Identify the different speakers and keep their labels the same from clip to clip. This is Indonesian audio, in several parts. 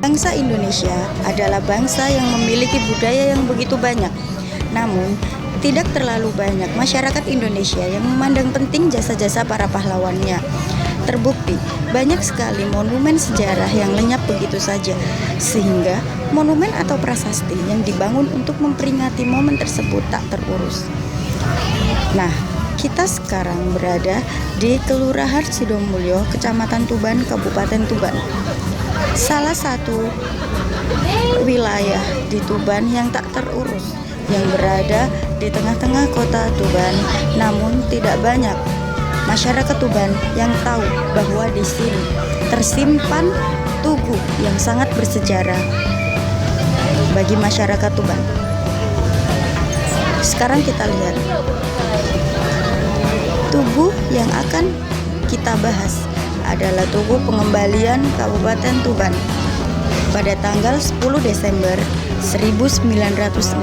Speaker 1: Bangsa Indonesia adalah bangsa yang memiliki budaya yang begitu banyak. Namun, tidak terlalu banyak masyarakat Indonesia yang memandang penting jasa-jasa para pahlawannya. Terbukti, banyak sekali monumen sejarah yang lenyap begitu saja, sehingga monumen atau prasasti yang dibangun untuk memperingati momen tersebut tak terurus. Nah, kita sekarang berada di Kelurahan Sidomulyo, Kecamatan Tuban, Kabupaten Tuban. Salah satu wilayah di Tuban yang tak terurus, yang berada di tengah-tengah kota Tuban, namun tidak banyak masyarakat Tuban yang tahu bahwa di sini tersimpan tugu yang sangat bersejarah bagi masyarakat Tuban. Sekarang kita lihat tugu yang akan kita bahas adalah Tugu Pengembalian Kabupaten Tuban pada tanggal 10 Desember 1949.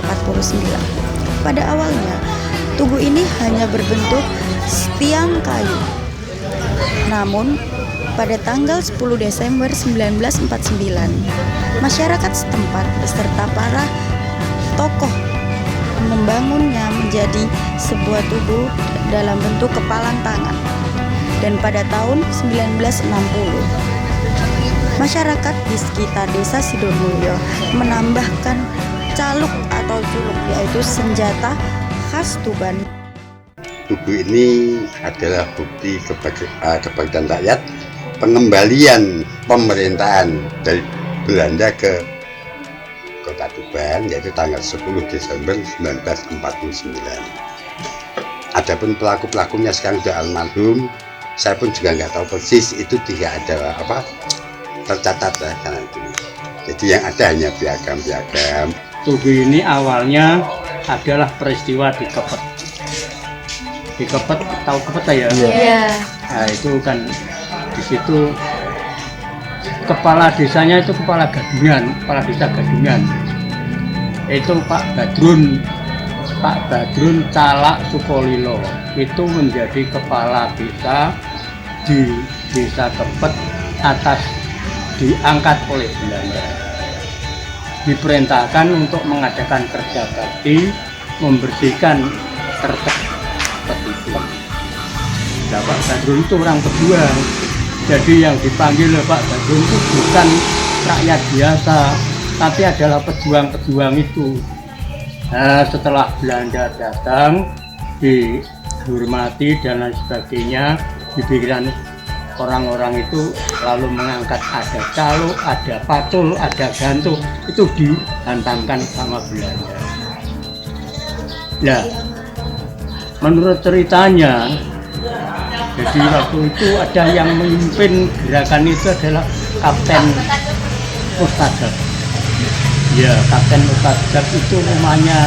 Speaker 1: Pada awalnya, tugu ini hanya berbentuk tiang kayu. Namun, pada tanggal 10 Desember 1949, masyarakat setempat beserta para tokoh membangunnya menjadi sebuah tugu dalam bentuk kepalan tangan. Dan pada tahun 1960, masyarakat di sekitar desa Sidomulyo menambahkan caluk atau culuk, yaitu senjata khas Tuban.
Speaker 2: Tugu ini adalah bukti kebangkitan rakyat, pengembalian pemerintahan dari Belanda ke kota Tuban, yaitu tanggal 10 Desember 1949. Adapun pelaku-pelakunya sekarang sudah almarhum. Saya pun juga nggak tahu persis, itu tidak ada tercatat ya, karena itu. Jadi yang ada hanya piagam-piagam.
Speaker 3: Tugu ini awalnya adalah peristiwa di Kepet. Di Kepet, tahu Kepet ya?
Speaker 1: Iya.
Speaker 3: Nah itu kan di situ kepala desanya itu kepala desa Gadungan. Itu Pak Badrun Calak Sukolilo itu menjadi kepala desa di desa Kepet atas diangkat oleh Belanda. Diperintahkan untuk mengadakan kerja bakti, membersihkan tertek itu. Nah, Pak Badrun itu orang pejuang. Jadi yang dipanggil Pak Badrun itu bukan rakyat biasa, tapi adalah pejuang-pejuang itu. Nah, setelah Belanda datang, dihormati dan lain sebagainya, diberikan orang-orang itu lalu mengangkat ada caluk, ada pacul, ada gantung, itu dihantamkan sama Belanda. Nah, menurut ceritanya, jadi waktu itu ada yang memimpin gerakan itu adalah Kapten Mustadzab. Ya, Kapten Mustadzab itu rumahnya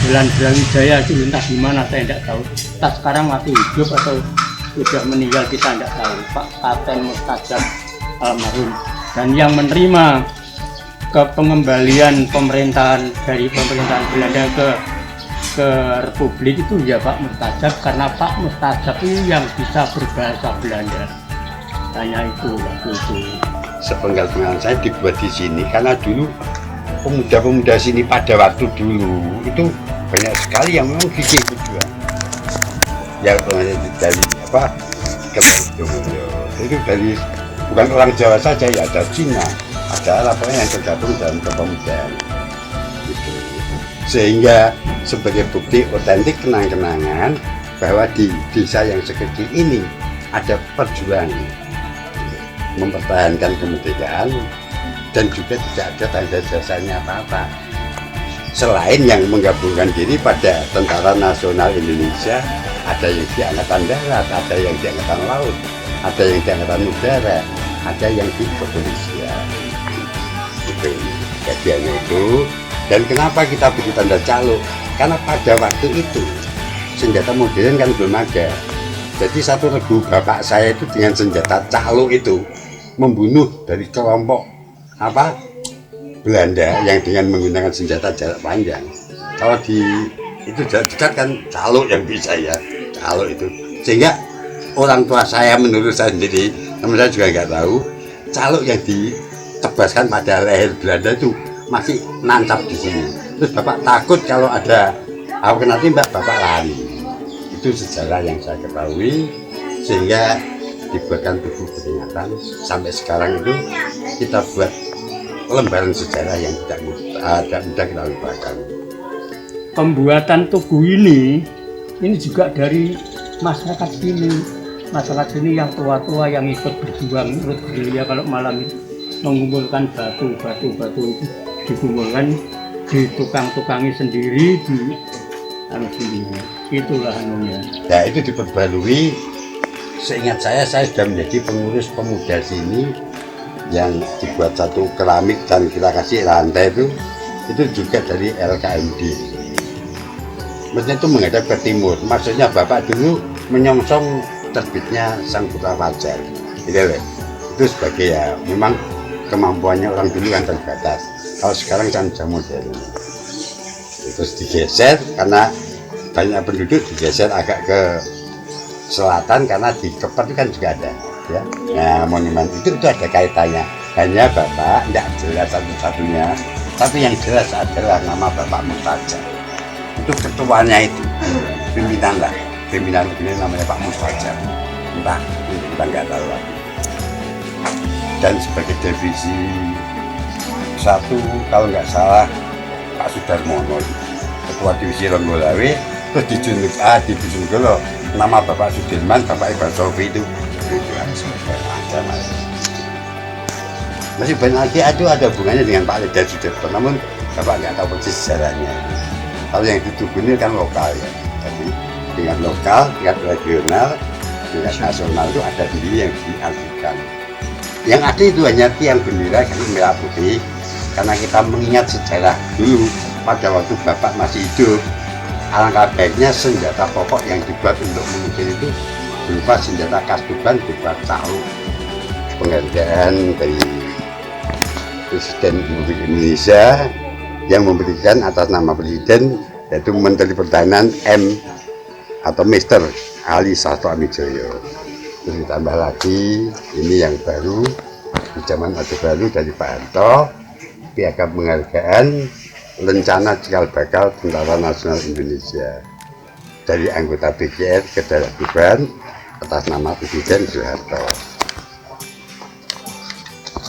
Speaker 3: Jalan Brawijaya, itu entah di mana saya tidak tahu. Entah sekarang masih hidup atau sudah meninggal, kita tidak tahu. Pak Kapten Mustadzab almarhum. Dan yang menerima pengembalian pemerintahan dari pemerintahan Belanda ke Republik itu ya Pak Mustadzab, karena Pak Mustadzab itu yang bisa berbahasa Belanda. Hanya itu waktu itu.
Speaker 2: Sepenggal pengalaman saya dibuat di sini karena dulu pemuda-pemuda sini pada waktu dulu itu banyak sekali yang memang gigih berjuang. Ya dari itu dari bukan orang Jawa saja, ya ada Cina, ada laporan yang tergabung dalam kepemudaan. Gitu. Sehingga sebagai bukti otentik kenang-kenangan bahwa di desa yang sekecil ini ada perjuangan mempertahankan kemerdekaan dan juga tidak ada tanda jasanya apa-apa selain yang menggabungkan diri pada Tentara Nasional Indonesia. Ada yang di Angkatan Darat, ada yang di Angkatan Laut, ada yang di Angkatan Udara, ada yang di kepolisian. Itu kejadiannya itu. Dan kenapa kita beri tanda caluk? Karena pada waktu itu senjata modern kan belum ada. Jadi satu regu bapak saya itu dengan senjata caluk itu membunuh dari kelompok Belanda yang dengan menggunakan senjata jarak panjang. Kalau di itu jarak dekat kan caluk yang bisa ya, caluk itu. Sehingga orang tua saya, menurut saya sendiri, namun saya juga nggak tahu, caluk yang tebaskan pada leher Belanda itu masih nancap di sini. Terus bapak takut kalau ada aku kena tembak, bapak lari. Itu sejarah yang saya ketahui, sehingga dibuatkan buku peringatan. Sampai sekarang itu kita buat lembaran sejarah yang tidak mudah kita lupakan.
Speaker 3: Pembuatan tugu ini juga dari masyarakat sini. Masyarakat sini yang tua-tua yang ikut berjuang, ikut gerilya kalau malam itu mengumpulkan batu itu dikumpulkan, ditukang-tukangi sendiri, sendiri. Itulah anunya.
Speaker 2: Ya itu diperbarui. Seingat saya sudah menjadi pengurus pemuda sini yang dibuat satu keramik dan kita kasih lantai itu juga dari LKMD. Maksudnya itu menghadap ke timur. Maksudnya bapak dulu menyongsong terbitnya Sang Putra Fajar. Itu sebagai ya memang kemampuannya orang dulu kan terbatas. Kalau sekarang kan sudah modern. Terus digeser karena banyak penduduk, digeser agak ke selatan karena di Kepat itu kan juga ada. Ya. Nah, monumen itu ada kaitannya. Hanya bapak tidak jelas satu-satunya, tapi yang jelas adalah nama Bapak Mustaja. Itu ketuanya itu, pimpinan ini namanya Pak Mustaja. Entah, kita nggak tahu lagi. Dan sebagai divisi 1 kalau nggak salah Pak Sudarmono, ketua divisi Ronggolawe, terus di Junggolo nama Bapak Sudirman, Bapak Iqbal Sofi itu ada masih banyak lagi. Ada hubungannya dengan Pak Leda Sudirman, namun Bapak nggak tahu persis sejarahnya. Kalau yang di tugu ini kan lokal ya, jadi tingkat lokal, tingkat regional, tingkat nasional itu ada sendiri yang diartikan. Yang ada itu hanya tiang bendera yang merah putih, karena kita mengingat sejarah dulu pada waktu Bapak masih hidup. Alangkah baiknya senjata pokok yang dibuat untuk mengusir itu berupa senjata khas Tuban berupa tahu. Penghargaan dari Presiden Republik Indonesia yang memberikan atas nama Presiden, yaitu Menteri Pertahanan M atau Mister Ali Sastro Amijoyo. Terus ditambah lagi ini yang baru di zaman Orde Baru dari Pak Harto, piagam penghargaan rencana cikal bakal Tentara Nasional Indonesia dari anggota BGR ke daerah Tuban atas nama Presiden Soeharto.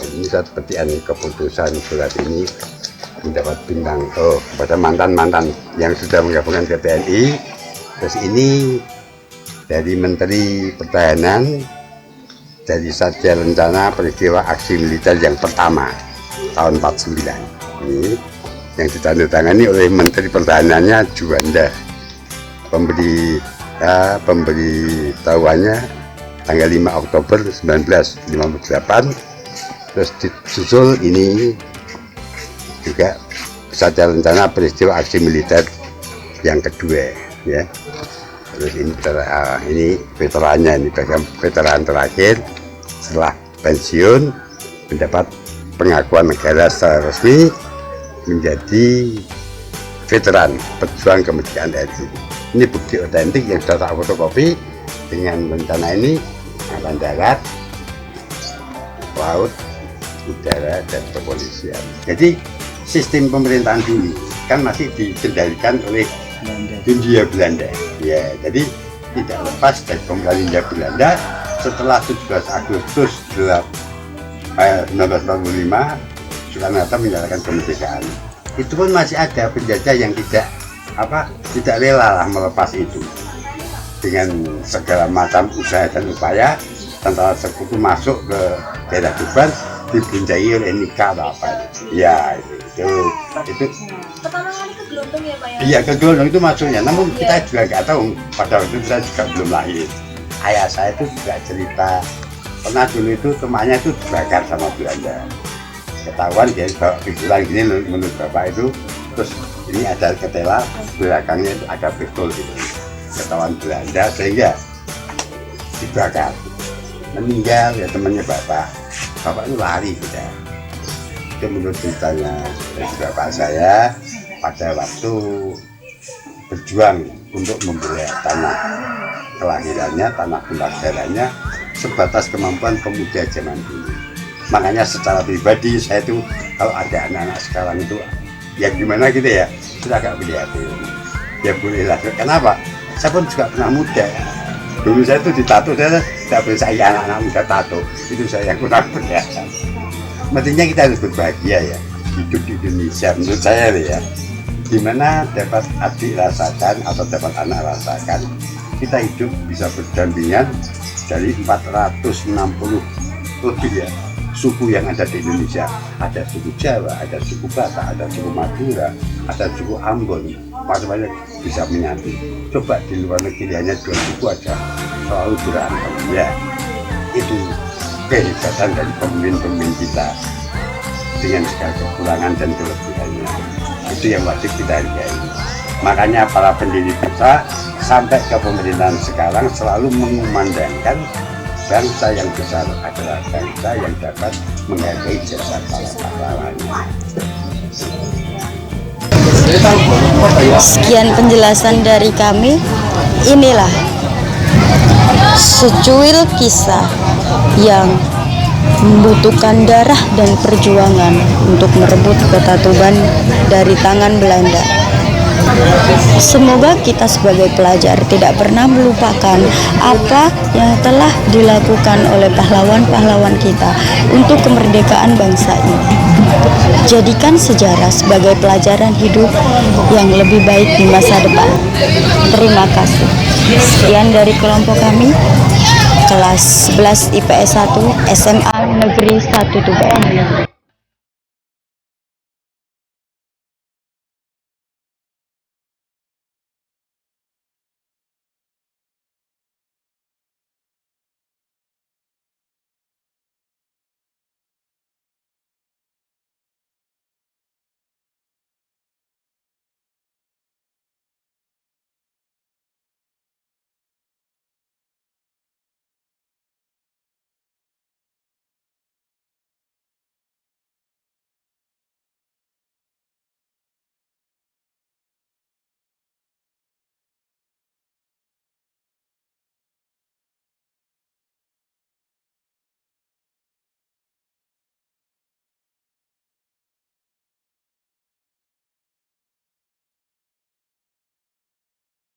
Speaker 2: Ini satu petian keputusan surat ini mendapat bintang kepada mantan-mantan yang sudah menggabungkan ke TNI. Terus ini dari Menteri Pertahanan, dari Satya Rencana Peristiwa Aksi Militer yang pertama tahun 49. Ini yang ditandatangani oleh Menteri Pertahanannya Juanda. Pemberitahuannya tanggal 5 Oktober 1958. Terus disusul ini juga Satya Rencana Peristiwa Aksi Militer yang kedua ya. Terus ini veterannya, ini veteran terakhir setelah pensiun mendapat pengakuan negara secara resmi menjadi veteran pejuang kemerdekaan RI. Ini bukti otentik yang sudah tak fotokopi dengan rencana ini angkatan darat, laut, udara, dan kepolisian. Jadi sistem pemerintahan dulu kan masih dikendalikan oleh Hindia Belanda. Ya, jadi tidak lepas dari pemerintahan Hindia Belanda setelah 17 Agustus 1945 Soekarno-Hatta menyatakan kemerdekaan. Itu pun masih ada penjajah yang tidak rela lah melepas itu. Dengan segala macam usaha dan upaya, tentara sekutu masuk ke daerah Tuban dibunjai oleh nikah atau apa. Ya itu
Speaker 4: pertama kali ke Gelondong ya Pak ya?
Speaker 2: Iya, ke Gelondong itu masuknya, namun kita juga nggak tahu, pada waktu itu saya juga belum lahir. Ayah saya itu juga cerita pernah dulu itu temannya itu dibakar sama Belanda. Ketahuan dia bawa figuran gini menurut bapak itu, terus ini ada ketela, belakangnya itu ada pistol gitu. Ketahuan Belanda sehingga dibakar. Meninggal ya temannya bapak itu lari gitu. Itu menurut ceritanya dari bapak saya pada waktu berjuang untuk membela tanah kelahirannya, tanah pendaftarannya sebatas kemampuan pemuda zaman dulu. Makanya secara pribadi saya tuh kalau ada anak-anak sekarang itu ya gimana gitu ya, sudah agak prihatin. Ya bolehlah. Kenapa? Saya pun juga pernah muda. Dulu saya tuh ditato, saya tidak bersaya anak-anak muda tato. Itu saya yang kurang berjasa. Mestinya kita harus berbahagia ya, hidup di Indonesia menurut saya ya. Gimana dapat adik rasakan atau dapat anak rasakan, kita hidup bisa berdampingan dari 460 lebih ya suku yang ada di Indonesia. Ada suku Jawa, ada suku Batak, ada suku Madura, ada suku Ambon, macam-macam bisa menyatu. Coba di luar negeri hanya 2 suku aja selalu berantem ya. Itu kehebatan dari pemimpin-pemimpin kita dengan segala kekurangan dan kelebihannya. Itu yang wajib kita hargai. Makanya para pendiri kita sampai ke pemerintahan sekarang selalu mengumandangkan bangsa yang besar adalah bangsa yang dapat menghargai jasa para pahlawannya.
Speaker 1: Sekian penjelasan dari kami. Inilah secuil kisah yang membutuhkan darah dan perjuangan untuk merebut kota Tuban dari tangan Belanda. Semoga kita sebagai pelajar tidak pernah melupakan apa yang telah dilakukan oleh pahlawan-pahlawan kita untuk kemerdekaan bangsa ini. Jadikan sejarah sebagai pelajaran hidup yang lebih baik di masa depan. Terima kasih. Sekian dari kelompok kami, kelas 11 IPS 1 SMA Negeri 1 Tuban.